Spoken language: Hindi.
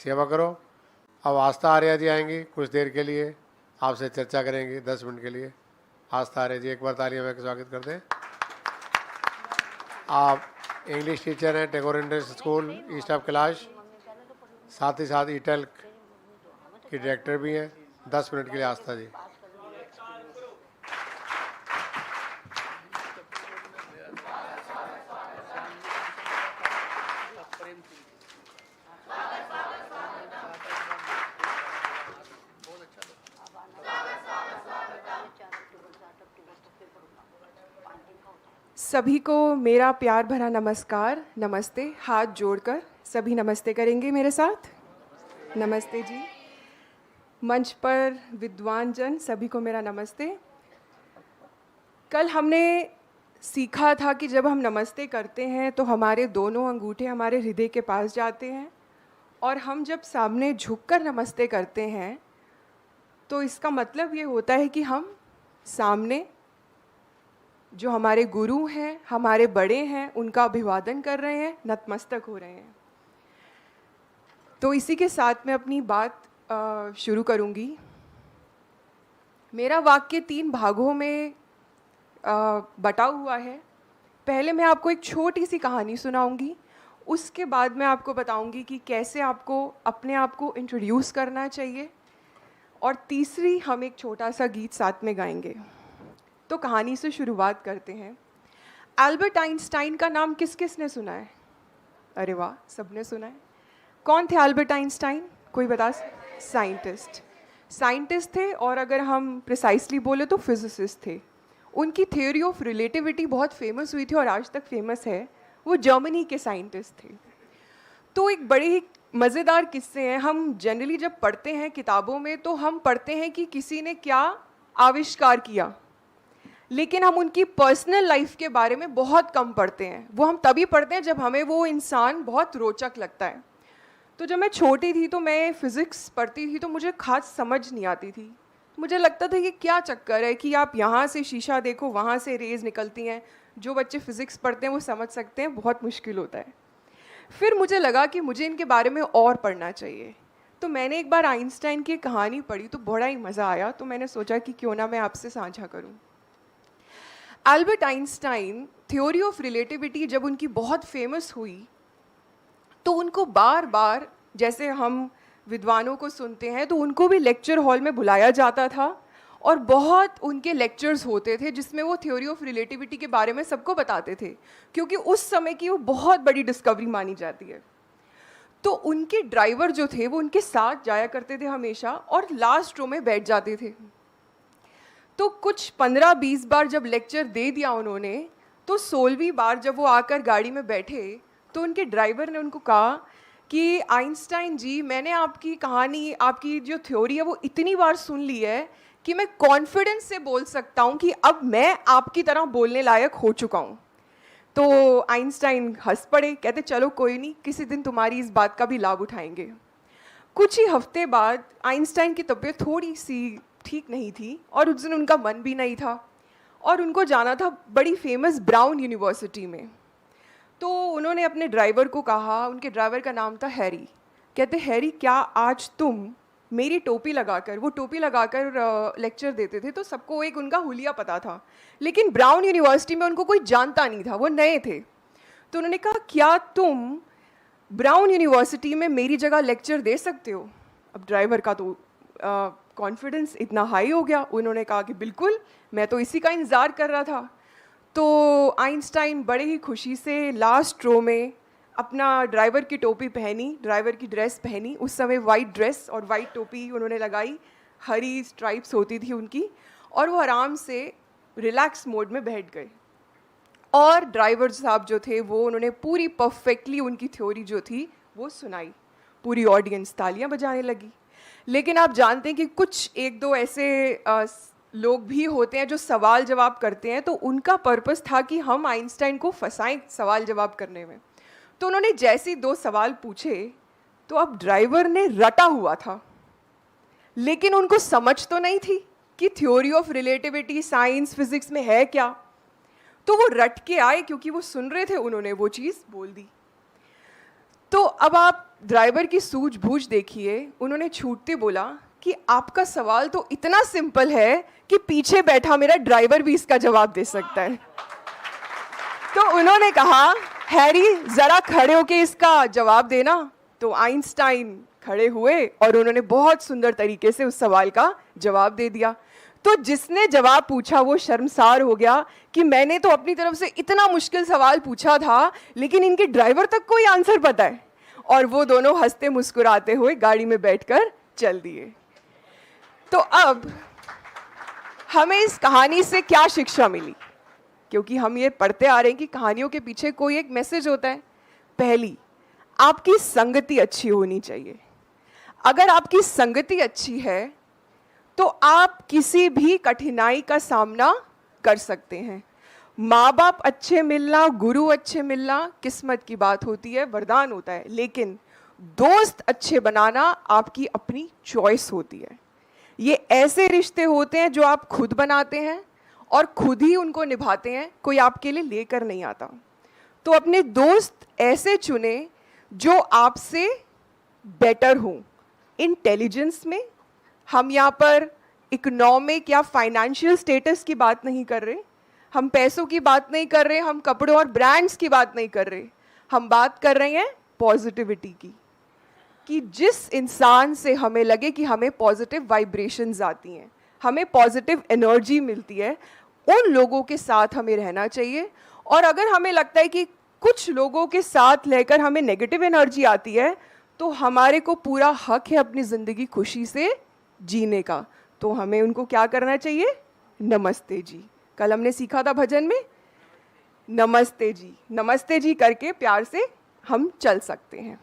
सेवा करो। अब आस्था आर्या जी आएंगी, कुछ देर के लिए आपसे चर्चा करेंगी, 10 मिनट के लिए। आस्था आर्या जी, एक बार तालियां में स्वागत करते हैं। आप इंग्लिश टीचर हैं Tagore international school east of Kailash, साथ ही साथ ईटेल की डायरेक्टर भी हैं। 10 मिनट के लिए आस्था जी। सभी को मेरा प्यार भरा नमस्कार, नमस्ते। हाथ जोड़कर सभी नमस्ते करेंगे मेरे साथ। नमस्ते जी। मंच पर विद्वान जन सभी को मेरा नमस्ते। कल हमने सीखा था कि जब हम नमस्ते करते हैं तो हमारे दोनों अंगूठे हमारे हृदय के पास जाते हैं, और हम जब सामने झुककर नमस्ते करते हैं तो इसका मतलब ये होता है कि हम सामने जो हमारे गुरु हैं, हमारे बड़े हैं, उनका अभिवादन कर रहे हैं, नतमस्तक हो रहे हैं। तो इसी के साथ मैं अपनी बात शुरू करूंगी। मेरा वाक्य 3 भागों में बटा हुआ है। पहले मैं आपको एक छोटी सी कहानी सुनाऊंगी, उसके बाद मैं आपको बताऊंगी कि कैसे आपको अपने आप को इंट्रोड्यूस करना चाहिए, और तीसरी हम एक छोटा सा गीत साथ में गाएंगे। तो कहानी से शुरुआत करते हैं। एल्बर्ट आइंस्टाइन का नाम किस किस ने सुना है? अरे वाह, सबने सुना है। कौन थे एल्बर्ट आइंस्टाइन? कोई बता? साइंटिस्ट थे, और अगर हम प्रिसाइसली बोले तो फिजिसिस्ट थे। उनकी थ्योरी ऑफ रिलेटिविटी बहुत फेमस हुई थी और आज तक फेमस है। वो जर्मनी के साइंटिस्ट थे। तो एक बड़े ही मज़ेदार किस्से हैं। हम जनरली जब पढ़ते हैं किताबों में तो हम पढ़ते हैं कि किसी ने क्या आविष्कार किया, लेकिन हम उनकी पर्सनल लाइफ के बारे में बहुत कम पढ़ते हैं। वो हम तभी पढ़ते हैं जब हमें वो इंसान बहुत रोचक लगता है। तो जब मैं छोटी थी तो मैं फ़िज़िक्स पढ़ती थी, तो मुझे खास समझ नहीं आती थी। मुझे लगता था कि क्या चक्कर है कि आप यहाँ से शीशा देखो, वहाँ से रेज़ निकलती हैं। जो बच्चे फ़िज़िक्स पढ़ते हैं वो समझ सकते हैं, बहुत मुश्किल होता है। फिर मुझे लगा कि मुझे इनके बारे में और पढ़ना चाहिए। तो मैंने एक बार आइंस्टाइन की कहानी पढ़ी तो बड़ा ही मज़ा आया। तो मैंने सोचा कि क्यों ना मैं आपसे साझा करूँ। Albert Einstein theory of relativity जब उनकी बहुत फेमस हुई तो उनको बार बार, जैसे हम विद्वानों को सुनते हैं, तो उनको भी लेक्चर हॉल में बुलाया जाता था, और बहुत उनके लेक्चर्स होते थे जिसमें वो थ्योरी ऑफ रिलेटिविटी के बारे में सबको बताते थे, क्योंकि उस समय की वो बहुत बड़ी डिस्कवरी मानी जाती है। तो उनके ड्राइवर जो थे वो उनके साथ जाया करते थे हमेशा, और लास्ट रो में बैठ जाते थे। तो कुछ 15-20 बार जब लेक्चर दे दिया उन्होंने, तो 16वीं बार जब वो आकर गाड़ी में बैठे तो उनके ड्राइवर ने उनको कहा कि आइंस्टाइन जी, मैंने आपकी कहानी, आपकी जो थ्योरी है वो इतनी बार सुन ली है कि मैं कॉन्फिडेंस से बोल सकता हूँ कि अब मैं आपकी तरह बोलने लायक हो चुका हूँ। तो आइंस्टाइन हंस पड़े, कहते चलो कोई नहीं, किसी दिन तुम्हारी इस बात का भी लाभ उठाएंगे। कुछ ही हफ्ते बाद आइंस्टाइन की तबीयत थोड़ी सी ठीक नहीं थी, और उस दिन उनका मन भी नहीं था, और उनको जाना था बड़ी फेमस ब्राउन यूनिवर्सिटी में। तो उन्होंने अपने ड्राइवर को कहा, उनके ड्राइवर का नाम था हैरी। कहते हैरी, क्या आज तुम मेरी टोपी लगाकर, वो टोपी लगाकर लेक्चर देते थे, तो सबको एक उनका हुलिया पता था, लेकिन ब्राउन यूनिवर्सिटी में उनको कोई जानता नहीं था, वो नए थे। तो उन्होंने कहा, क्या तुम ब्राउन यूनिवर्सिटी में मेरी जगह लेक्चर दे सकते हो? अब ड्राइवर का तो कॉन्फिडेंस इतना हाई हो गया, उन्होंने कहा कि बिल्कुल, मैं तो इसी का इंतज़ार कर रहा था। तो आइंस्टाइन बड़े ही खुशी से लास्ट रो में अपना ड्राइवर की टोपी पहनी, ड्राइवर की ड्रेस पहनी। उस समय वाइट ड्रेस और वाइट टोपी उन्होंने लगाई, हरी स्ट्राइप्स होती थी उनकी, और वो आराम से रिलैक्स मोड में बैठ गए। और ड्राइवर साहब जो थे वो उन्होंने पूरी परफेक्टली उनकी थ्योरी जो थी वो सुनाई। पूरी ऑडियंस तालियां बजाने लगी। लेकिन आप जानते हैं कि कुछ एक दो ऐसे लोग भी होते हैं जो सवाल जवाब करते हैं, तो उनका पर्पस था कि हम आइंस्टाइन को फंसाएं सवाल जवाब करने में। तो उन्होंने जैसे ही 2 सवाल पूछे तो अब ड्राइवर ने रटा हुआ था, लेकिन उनको समझ तो नहीं थी कि theory of relativity science physics में है क्या। तो वो रट के आए, क्योंकि वो सुन रहे थे, उन्होंने वो चीज़ बोल दी। तो अब आप ड्राइवर की सूझबूझ देखिए, उन्होंने छूटते बोला कि आपका सवाल तो इतना सिंपल है कि पीछे बैठा मेरा ड्राइवर भी इसका जवाब दे सकता है। तो उन्होंने कहा, हैरी जरा खड़े होके इसका जवाब देना। तो आइंस्टाइन खड़े हुए और उन्होंने बहुत सुंदर तरीके से उस सवाल का जवाब दे दिया। तो जिसने जवाब पूछा वो शर्मसार हो गया कि मैंने तो अपनी तरफ से इतना मुश्किल सवाल पूछा था, लेकिन इनके ड्राइवर तक को ही आंसर पता है। और वो दोनों हंसते मुस्कुराते हुए गाड़ी में बैठकर चल दिए। तो अब हमें इस कहानी से क्या शिक्षा मिली? क्योंकि हम ये पढ़ते आ रहे हैं कि कहानियों के पीछे कोई एक मैसेज होता है। पहली, आपकी संगति अच्छी होनी चाहिए। अगर आपकी संगति अच्छी है तो आप किसी भी कठिनाई का सामना कर सकते हैं। माँ बाप अच्छे मिलना, गुरु अच्छे मिलना किस्मत की बात होती है, वरदान होता है, लेकिन दोस्त अच्छे बनाना आपकी अपनी चॉइस होती है। ये ऐसे रिश्ते होते हैं जो आप खुद बनाते हैं और खुद ही उनको निभाते हैं, कोई आपके लिए लेकर नहीं आता। तो अपने दोस्त ऐसे चुने जो आपसे बेटर हो इंटेलिजेंस में। हम यहाँ पर इकोनॉमिक या फाइनेंशियल स्टेटस की बात नहीं कर रहे, हम पैसों की बात नहीं कर रहे, हम कपड़ों और ब्रांड्स की बात नहीं कर रहे, हम बात कर रहे हैं पॉजिटिविटी की। कि जिस इंसान से हमें लगे कि हमें पॉजिटिव वाइब्रेशंस आती हैं, हमें पॉजिटिव एनर्जी मिलती है, उन लोगों के साथ हमें रहना चाहिए। और अगर हमें लगता है कि कुछ लोगों के साथ रहकर हमें नेगेटिव एनर्जी आती है, तो हमारे को पूरा हक है अपनी ज़िंदगी खुशी से जीने का। तो हमें उनको क्या करना चाहिए? नमस्ते जी। कल हमने सीखा था भजन में, नमस्ते जी, नमस्ते जी करके प्यार से हम चल सकते हैं।